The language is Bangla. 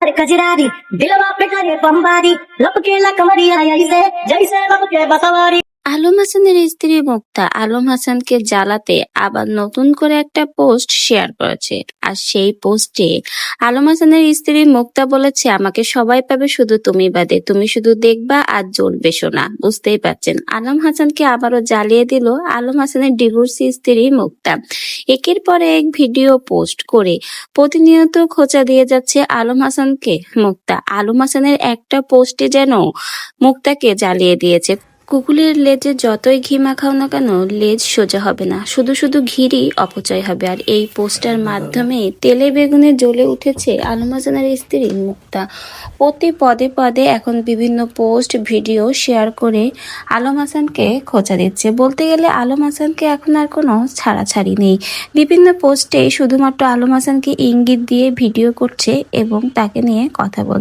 कजरारी दिलवा पे करे बमबारी लपके ला कमरिया ऐसे जैसे लपके बसवारी। আলম হাসানের স্ত্রী মুক্তা আলম হাসানকে জ্বালাতে আবার নতুন করে একটা পোস্ট শেয়ার করেছে। আর সেই পোস্টে আলম হাসানের স্ত্রী মুক্তা বলেছে, আমাকে সবাই পাবে শুধু তুমি বাদে, তুমি শুধু দেখবা আর জ্বলবে শোনা। বুঝতেই পারছেন, আলম হাসানকে আবারও জ্বালিয়ে দিল আলম হাসানের ডিভোর্সি স্ত্রী মুক্তা। একের পর এক ভিডিও পোস্ট করে প্রতিনিয়ত খোঁচা দিয়ে যাচ্ছে আলম হাসানকে মুক্তা। আলম হাসানের একটা পোস্টে যেন মুক্তাকে জ্বালিয়ে দিয়েছে। কুকুরের লেজে যতই ঘি মাখাও না কেন, লেজ সোজা হবে না, শুধু শুধু ঘিরই অপচয় হবে। আর এই পোস্টার মাধ্যমে তেলে বেগুনে জ্বলে উঠেছে আলম হাসানের স্ত্রী মুক্তা। প্রতি পদে পদে এখন বিভিন্ন পোস্ট ভিডিও শেয়ার করে আলম হাসানকে খোঁচা দিচ্ছে। বলতে গেলে আলম হাসানকে এখন আর কোনো ছাড়াছাড়ি নেই। বিভিন্ন পোস্টে শুধুমাত্র আলম হাসানকে ইঙ্গিত দিয়ে ভিডিও করছে এবং তাকে নিয়ে কথা বলছে।